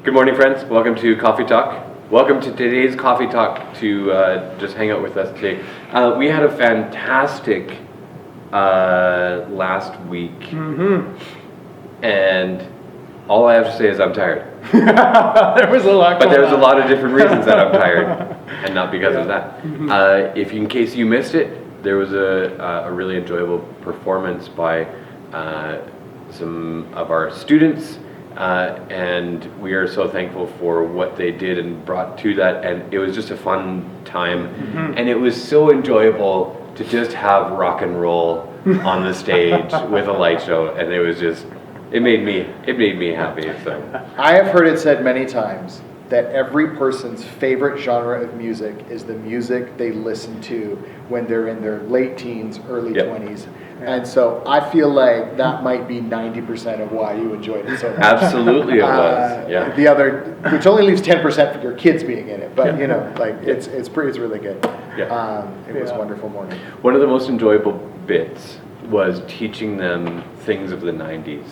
Good morning, friends. Welcome to Coffee Talk. Welcome to today's Coffee Talk to just hang out with us today. We had a fantastic last week, and all I have to say is I'm tired. There was a lot. But there's a lot of different reasons that I'm tired, and not because of that. If in case you missed it, there was a really enjoyable performance by some of our students. And we are so thankful for what they did and brought to that, and it was just a fun time, and it was so enjoyable to just have rock and roll on the stage with a light show, and it made me happy. So I have heard it said many times that every person's favorite genre of music is the music they listen to when they're in their late teens, early 20s. And so I feel like that might be 90% of why you enjoyed it so much. Absolutely it was. Yeah. The other, which only leaves 10% for your kids being in it, but it's really good. Yeah. It was a wonderful morning. One of the most enjoyable bits was teaching them things of the 90s.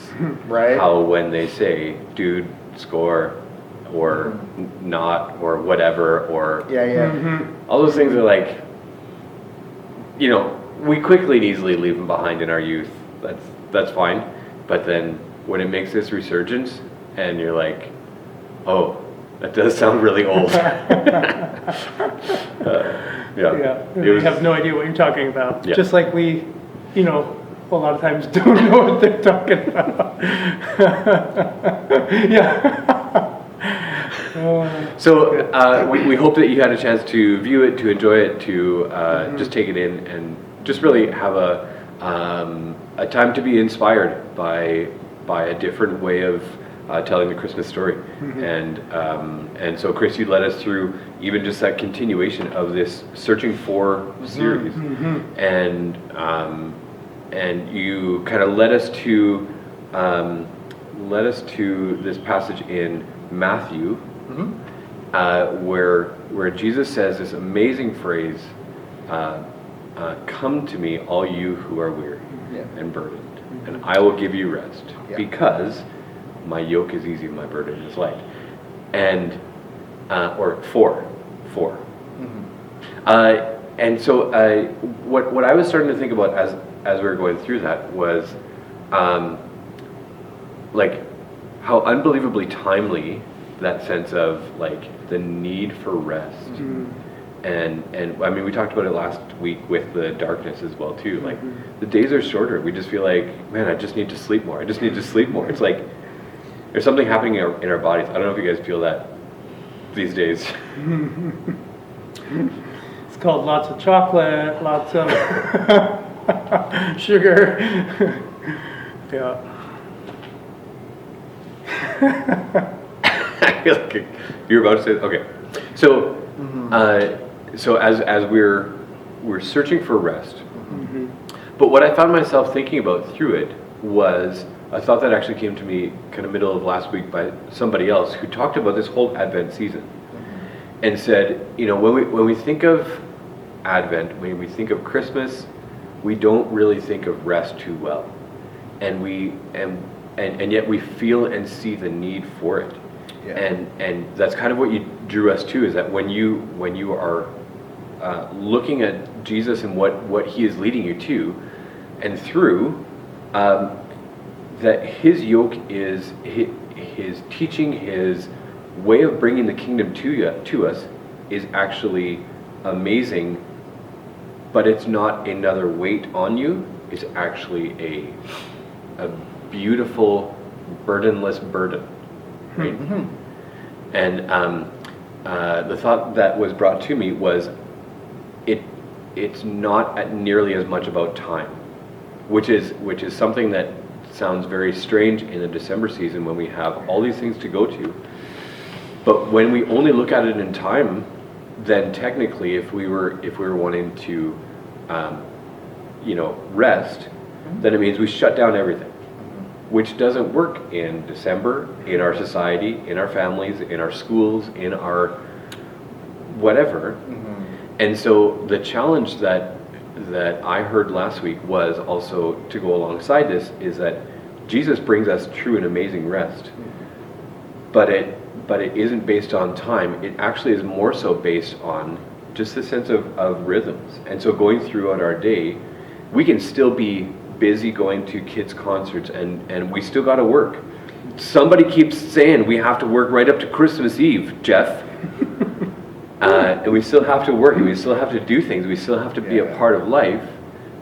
Right? How when they say, dude, score, or not, or whatever, or all those things are like, we quickly and easily leave them behind in our youth. That's fine. But then when it makes this resurgence, and you're like, oh, that does sound really old. You have no idea what you're talking about. Yeah. Just like we, a lot of times don't know what they're talking about. So we hope that you had a chance to view it, to enjoy it, to just take it in, and just really have a time to be inspired by a different way of telling the Christmas story. And so Chris, you led us through even just that continuation of this Searching For series, and you kind of led us to this passage in Matthew, where Jesus says this amazing phrase, come to me, all you who are weary and burdened, and I will give you rest, because my yoke is easy and my burden is light. And or four. And so what I was starting to think about as we were going through that was like how unbelievably timely that sense of like the need for rest. And I mean, we talked about it last week with the darkness as well too. Like the days are shorter. We just feel like, man, I just need to sleep more. It's like there's something happening in our bodies. I don't know if you guys feel that these days. It's called lots of chocolate, lots of sugar. I feel like you're about to say, okay. So, so as we're searching for rest, but what I found myself thinking about through it was a thought that actually came to me kind of middle of last week by somebody else who talked about this whole Advent season, and said, when we think of Advent, when we think of Christmas, we don't really think of rest too well, and yet we feel and see the need for it. And that's kind of what you drew us to, is that when you are looking at Jesus and what he is leading you to and through, that his yoke is his teaching, his way of bringing the kingdom to us is actually amazing, but it's not another weight on you. It's actually a beautiful, burdenless burden. Right? And the thought that was brought to me was it's not nearly as much about time, which is something that sounds very strange in the December season when we have all these things to go to. But when we only look at it in time, then technically, if we were wanting to rest, then it means we shut down everything, which doesn't work in December, in our society, in our families, in our schools, in our whatever. And so the challenge that I heard last week was also to go alongside this, is that Jesus brings us true and amazing rest, but but it isn't based on time. It actually is more so based on just the sense of rhythms. And so going throughout our day, we can still be busy going to kids' concerts, and we still got to work. Somebody keeps saying we have to work right up to Christmas Eve, Jeff. And we still have to work, and we still have to do things. We still have to be a part of life,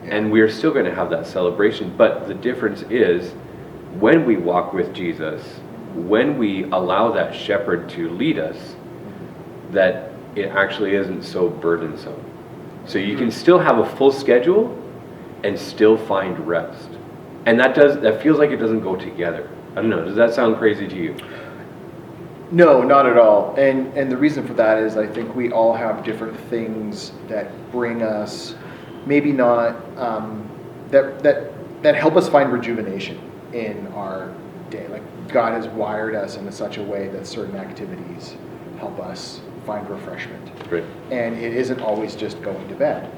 and we are still going to have that celebration. But the difference is, when we walk with Jesus, when we allow that shepherd to lead us, that it actually isn't so burdensome. So you can still have a full schedule and still find rest. And that feels like it doesn't go together. I don't know, does that sound crazy to you? No, not at all. And the reason for that is I think we all have different things that bring us, maybe not, that help us find rejuvenation in our day. Like God has wired us in such a way that certain activities help us find refreshment. Right. And it isn't always just going to bed.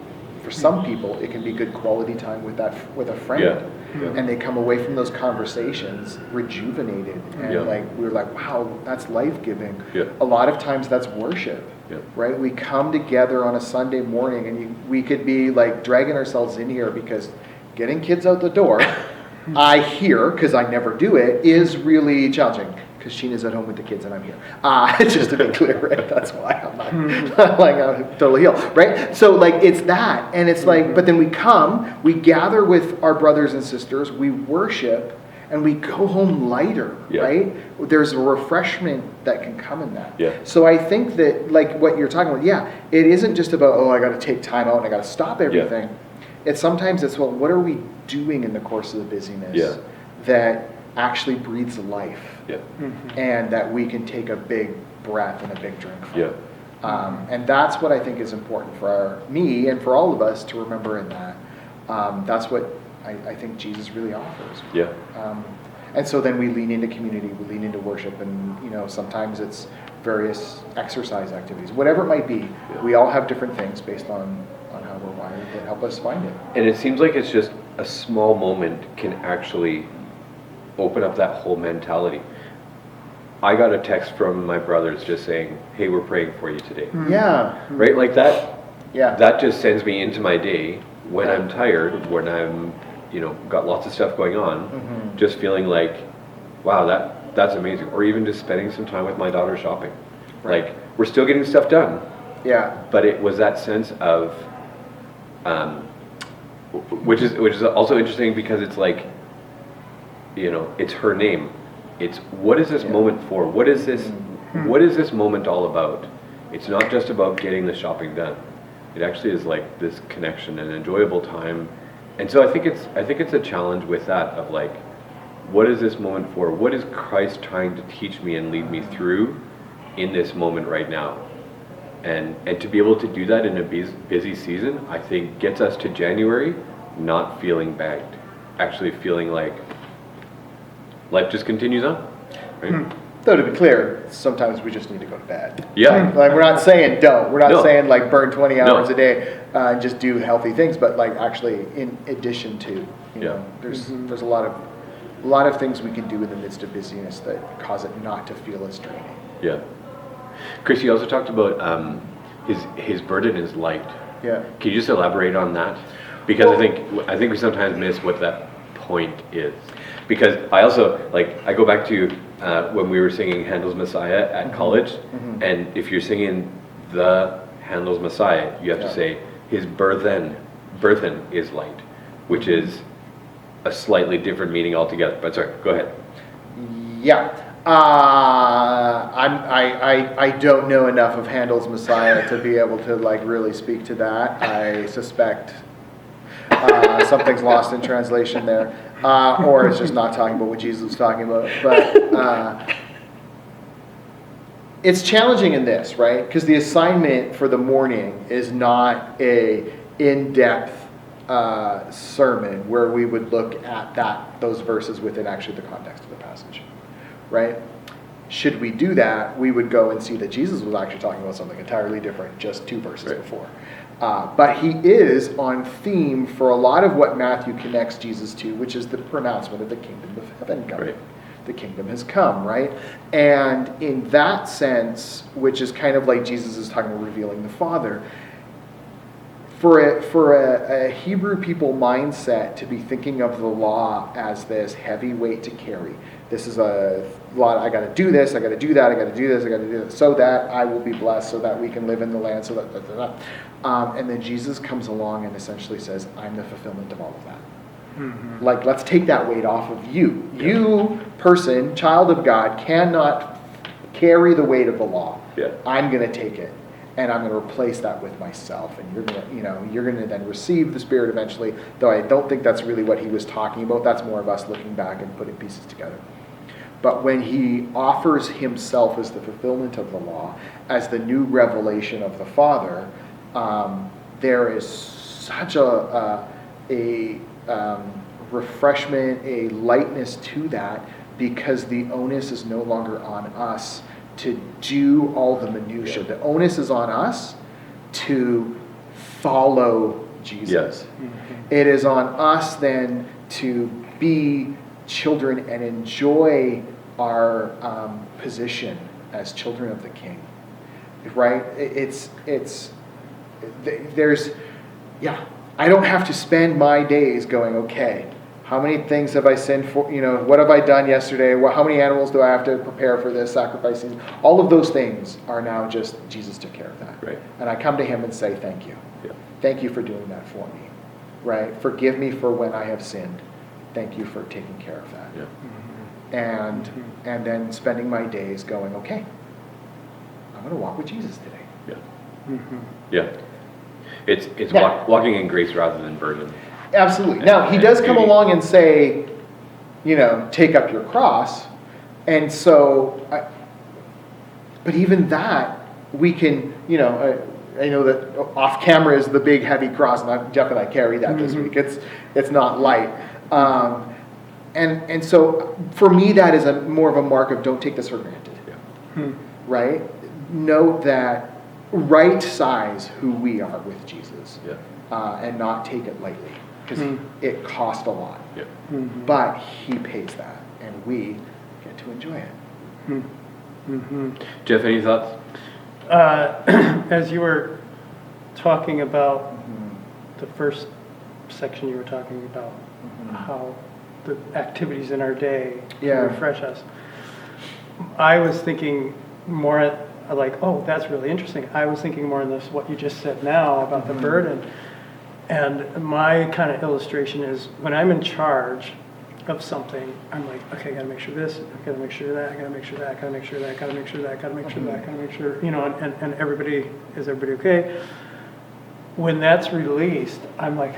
For some people, it can be good quality time with a friend. Yeah. And they come away from those conversations rejuvenated, and like we're like, wow, that's life-giving. Yeah. A lot of times that's worship. Yeah. Right? We come together on a Sunday morning, and we could be like dragging ourselves in here because getting kids out the door, I hear, because I never do it, is really challenging. Because Sheena's at home with the kids and I'm here. Just to be clear, right? That's why I'm not like I'm totally healed, right? So like it's that, and it's like, but then we come, we gather with our brothers and sisters, we worship, and we go home lighter, right? There's a refreshment that can come in that. Yeah. So I think that like what you're talking about, it isn't just about, I got to take time out and I got to stop everything. It's sometimes it's, well, what are we doing in the course of the busyness that actually breathes life, and that we can take a big breath and a big drink from. And that's what I think is important for me and for all of us to remember in that. That's what I think Jesus really offers. And so then we lean into community, we lean into worship, and sometimes it's various exercise activities, whatever it might be. We all have different things based on how we're wired that help us find it. And it seems like it's just a small moment can actually open up that whole mentality. I got a text from my brothers just saying, hey, we're praying for you today. Right? Like that, that just sends me into my day when I'm tired, when I'm, got lots of stuff going on, just feeling like, wow, that's amazing. Or even just spending some time with my daughter shopping. Like, we're still getting stuff done. But it was that sense of, which is also interesting because it's like, it's her name. It's what is this moment for? What is this moment all about? It's not just about getting the shopping done. It actually is like this connection and enjoyable time. And so I think it's a challenge with that of like, what is this moment for? What is Christ trying to teach me and lead me through in this moment right now? And to be able to do that in a busy season, I think gets us to January not feeling bagged, actually feeling like life just continues on, right? Though to be clear, sometimes we just need to go to bed. Like we're not saying don't. We're not saying like burn 20 hours a day and just do healthy things, but like actually in addition to, there's a lot of things we can do in the midst of busyness that cause it not to feel as draining. Chris, you also talked about his burden is light. Can you just elaborate on that? Because I think we sometimes miss what that point is. Because I also, I go back to when we were singing Handel's Messiah at college, and if you're singing the Handel's Messiah, you have to say, his burthen is light, which is a slightly different meaning altogether. But sorry, go ahead. I don't know enough of Handel's Messiah to be able to really speak to that. I suspect something's lost in translation there. Or it's just not talking about what Jesus was talking about. But it's challenging in this, right? Because the assignment for the morning is not a in-depth sermon where we would look at those verses within actually the context of the passage, right? Should we do that, we would go and see that Jesus was actually talking about something entirely different just 2 verses before. But he is on theme for a lot of what Matthew connects Jesus to, which is the pronouncement of the kingdom of heaven coming. the kingdom has come, right? And in that sense, which is kind of like Jesus is talking about revealing the Father, for a Hebrew people mindset to be thinking of the law as this heavy weight to carry. This is a lot, I got to do this, I got to do that, I got to do this, I got to do this, so that I will be blessed, so that we can live in the land, so that. And then Jesus comes along and essentially says, I'm the fulfillment of all of that. Mm-hmm. Like, let's take that weight off of you. Yeah. You, person, child of God, cannot carry the weight of the law. Yeah. I'm going to take it. And I'm going to replace that with myself, and you're going to then receive the Spirit eventually. Though I don't think that's really what he was talking about. That's more of us looking back and putting pieces together. But when he offers himself as the fulfillment of the law, as the new revelation of the Father, there is such a refreshment, a lightness to that, because the onus is no longer on us to do all the minutiae. Yeah. The onus is on us to follow Jesus. Yes. Mm-hmm. It is on us then to be children and enjoy our position as children of the King. Right? I don't have to spend my days going, okay, how many things have I sinned for? What have I done yesterday? How many animals do I have to prepare for this sacrifice? All of those things are now just Jesus took care of that. Right. And I come to him and say, thank you. Yeah. Thank you for doing that for me. Right? Forgive me for when I have sinned. Thank you for taking care of that. Yeah. Mm-hmm. And then spending my days going, okay, I'm going to walk with Jesus today. Yeah. Mm-hmm. Yeah. It's now, walking in grace rather than burden. Absolutely. Now, he does come along and say, take up your cross. And so, but even that, we can, I know that off camera is the big heavy cross, and Jeff and I carry that this week. It's not light. And so for me, that is more of a mark of don't take this for granted. Yeah. Right? Note that right size who we are with Jesus. Yeah. And not take it lightly. Because it cost a lot. Yeah. Mm-hmm. But he pays that, and we get to enjoy it. Mm-hmm. Jeff, any thoughts? As you were talking about the first section, you were talking about how the activities in our day refresh us. I was thinking more like, oh, that's really interesting. I was thinking more in this, what you just said now about the burden. And my kind of illustration is when I'm in charge of something, I'm like, okay, I got to make sure this, I got to make sure that, I got to make sure that, I got to make sure that, I got to make sure that, I got to make sure that, I got to make sure, and everybody, is everybody okay? When that's released, I'm like,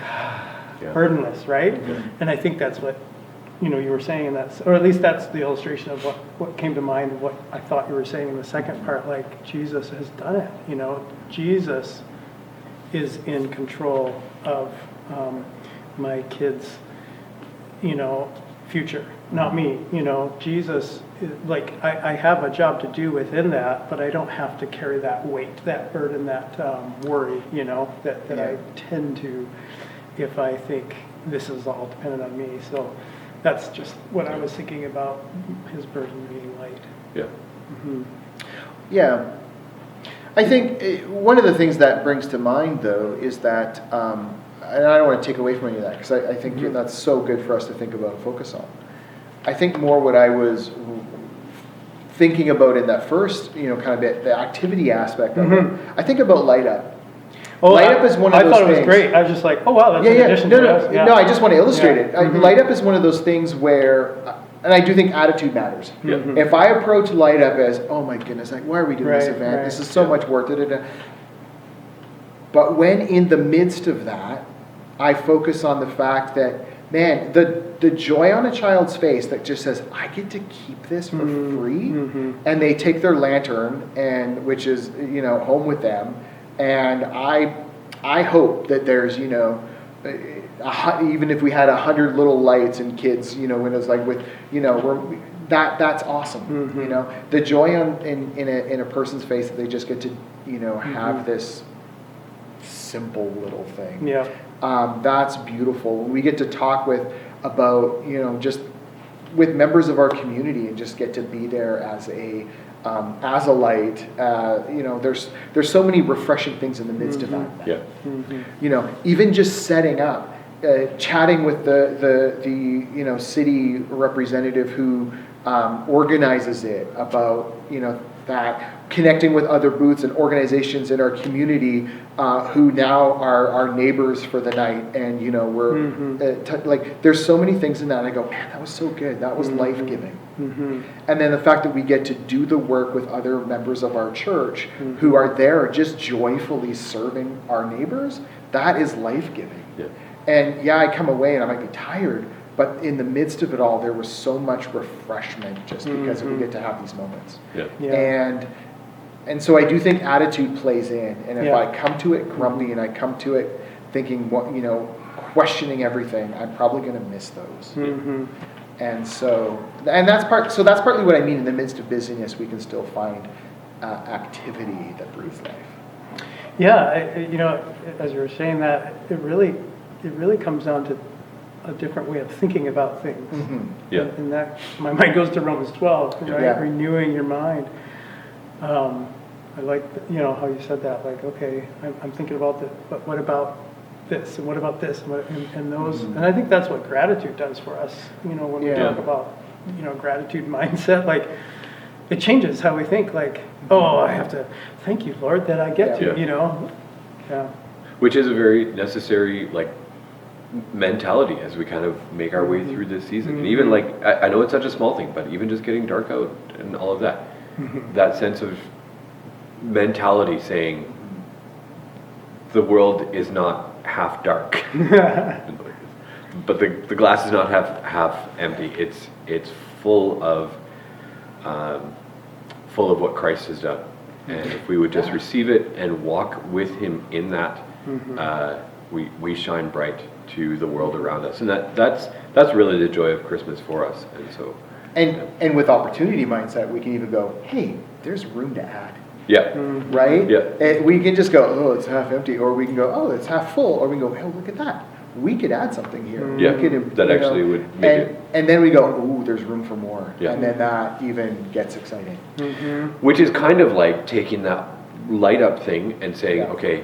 burdenless, right? Mm-hmm. And I think that's what, you were saying, and that's, or at least that's the illustration of what came to mind, of what I thought you were saying in the second part, like Jesus has done it, Jesus is in control of my kids' future, not me. Jesus, like I have a job to do within that, but I don't have to carry that weight, that burden, that worry, that I tend to if I think this is all dependent on me. So that's just what I was thinking about, his burden being light. Yeah. Mm-hmm. Yeah. I think one of the things that brings to mind, though, is that, and I don't want to take away from any of that, because I think that's so good for us to think about and focus on. I think more what I was thinking about in that first, kind of the activity aspect of it. I think about Light Up. Oh, Light Up is one of those things. I thought it was great. I was just like, oh wow, that's an addition to us. No, I just want to illustrate it. Light Up is one of those things where, and I do think attitude matters. Yeah. If I approach Light Up as, oh my goodness, like, why are we doing this event? This is so much work. But when in the midst of that, I focus on the fact that, man, the joy on a child's face that just says, I get to keep this for free, and they take their lantern, and which is home with them, and I hope that there's even if we had 100 little lights and kids, when it was like with that's awesome. The joy in a person's face that they just get to have this simple little thing. Yeah. That's beautiful. We get to talk about just with members of our community and just get to be there as a light. There's so many refreshing things in the midst of that. Yeah. Even just setting up, chatting with the city representative who organizes it about that, connecting with other booths and organizations in our community who now are our neighbors for the night, and we're there's so many things in that, and I go, man, that was so good, that was life-giving. And then the fact that we get to do the work with other members of our church who are there just joyfully serving our neighbors, that is life-giving. Yeah. And I come away and I might be tired, but in the midst of it all, there was so much refreshment just because we get to have these moments. Yeah. And so I do think attitude plays in. And if I come to it grumpy and I come to it thinking, questioning everything, I'm probably going to miss those. And that's partly what I mean. In the midst of busyness, we can still find activity that breathes life. Yeah, as you were saying that, it really comes down to a different way of thinking about things. Yeah. And that, my mind goes to Romans 12, right? Yeah. Renewing your mind. I like, how you said that, like, okay, I'm thinking about this, but what about this, and what about this, and those, and I think that's what gratitude does for us, when we talk about, gratitude mindset, like, it changes how we think, like, oh, I have to thank you, Lord, that I get to, Which is a very necessary, mentality as we kind of make our way through this season. And even I know it's such a small thing, but even just getting dark out and all of that, that sense of mentality saying the world is not half dark, but the glass is not half empty. It's full of what Christ has done, and if we would just receive it and walk with Him in that, we shine bright to the world around us, and that's really the joy of Christmas for us. And so, and with opportunity mindset, we can even go, hey, there's room to add. Yeah. Right? Yeah. And we can just go, oh, it's half empty, or we can go, oh, it's half full, or we can go, oh, look at that. We could add something here. Yeah. We could, That actually would make it. And then we go, ooh, there's room for more. Yeah. And then that even gets exciting. Which is kind of like taking that light up thing and saying, okay,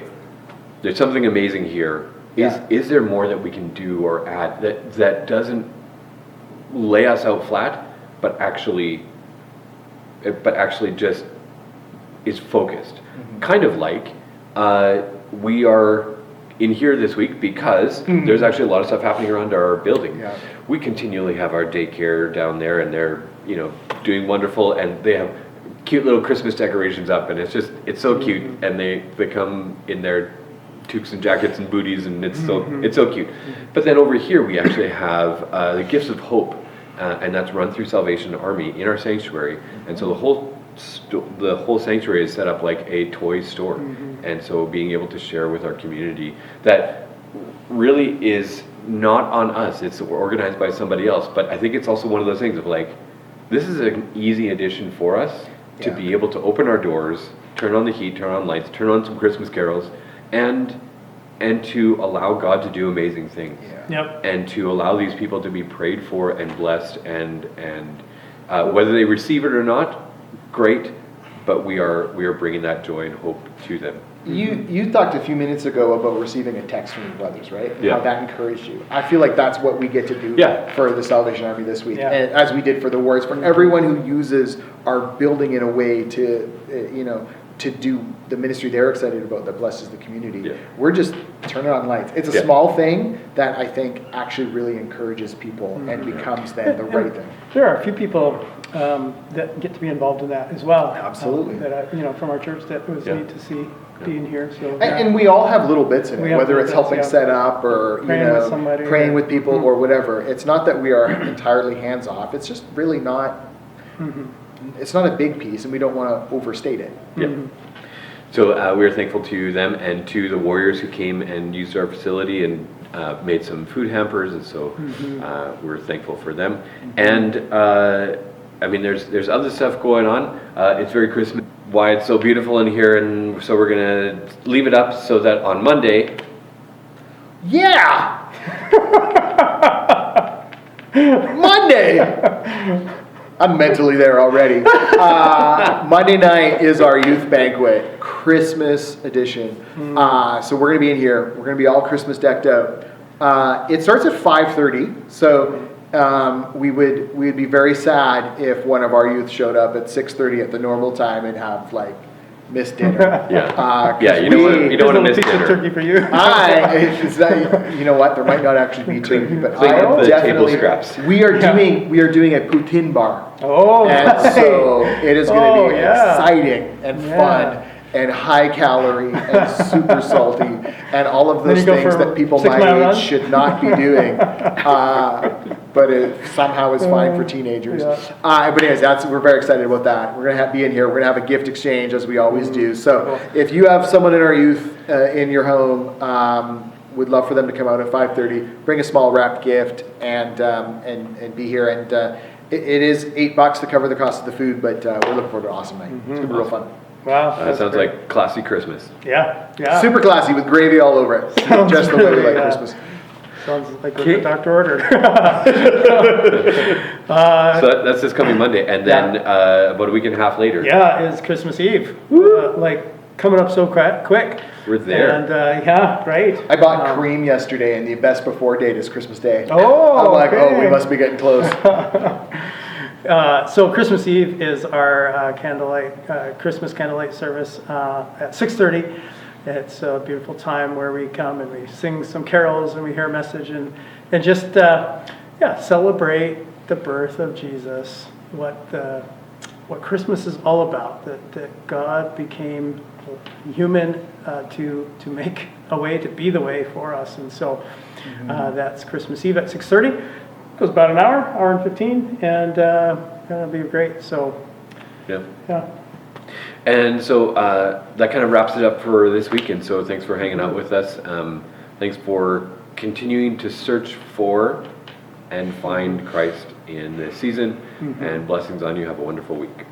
there's something amazing here. Is there more that we can do or add that doesn't lay us out flat, but actually just is focused? Kind of like we are in here this week because there's actually a lot of stuff happening around our building. Yeah. We continually have our daycare down there, and they're doing wonderful, and they have cute little Christmas decorations up, and it's so cute, and they come in their toques and jackets and booties, and it's so cute. But then over here we actually have the Gifts of Hope, and that's run through Salvation Army in our sanctuary, and so the whole sanctuary is set up like a toy store. And so being able to share with our community that really is not on us, it's organized by somebody else, but I think it's also one of those things of this is an easy addition for us to be able to open our doors, turn on the heat, turn on lights, turn on some Christmas carols, and to allow God to do amazing things. And to allow these people to be prayed for and blessed, and whether they receive it or not, great, but we are bringing that joy and hope to them. You talked a few minutes ago about receiving a text from your brothers, right? And Yeah. how that encouraged you. I feel like that's what we get to do for the Salvation Army this week, and as we did for the Warriors, for everyone who uses our building in a way to, to do the ministry they're excited about that blesses the community. Yeah. We're just turning on lights. It's a small thing that I think actually really encourages people and becomes then the right thing. There are a few people that get to be involved in that as well. Absolutely. That from our church that was neat to see being here. So and we all have little bits in We it, have whether little it's bits, helping set up or Praying with somebody, praying with people or whatever. It's not that we are entirely hands off. It's just really not. It's not a big piece, and we don't want to overstate it. So we are thankful to them and to the Warriors who came and used our facility and made some food hampers, and so we're thankful for them. And there's other stuff going on. It's very Christmas. Why it's so beautiful in here, and so we're gonna leave it up so that on Monday. Yeah. Monday! I'm mentally there already. Monday night is our youth banquet, Christmas edition. So we're going to be in here. We're going to be all Christmas decked out. It starts at 5:30, so we'd be very sad if one of our youth showed up at 6:30 at the normal time and have like missed dinner. Yeah, you don't want to miss Piece of dinner. turkey for you. You know what? There might not actually be turkey, but Clean up the definitely. table scraps. We are doing a poutine bar. Oh, And right. so it is going to be yeah. exciting and Yeah. fun and high calorie and super salty and all of Then those you go things for that people 6 my mile age run? should not be doing. But it somehow is fine for teenagers. Yeah. But anyways, we're very excited about that. We're going to be in here. We're going to have a gift exchange as we always do. So if you have someone in our youth in your home, we'd love for them to come out at 5:30. Bring a small wrapped gift and be here. And it is $8 to cover the cost of the food, but we're looking forward to an awesome night. It's going to be real fun. Wow. That that's sounds great. like classy Christmas. Yeah, yeah. Super classy with gravy all over it. Sounds Just the way we really, like yeah. Christmas. Sounds like what Okay. the doctor ordered. So that's this coming Monday, and then about a week and a half later, Yeah, it's Christmas Eve. Like coming up so quick. we're there. And yeah, right. I bought cream yesterday, and the best before date is Christmas Day. Oh, I'm like, okay. oh, we must be getting close. So Christmas Eve is our Christmas candlelight service at 6:30. It's a beautiful time where we come and we sing some carols and we hear a message and just celebrate the birth of Jesus. What Christmas is all about. That God became human to make a way, to be the way for us. And so that's Christmas Eve at 6:30. Goes about an hour and 15, and it'll be great. So, yeah. And so that kind of wraps it up for this weekend. So thanks for hanging out with us. Thanks for continuing to search for and find Christ in this season. And blessings on you. Have a wonderful week.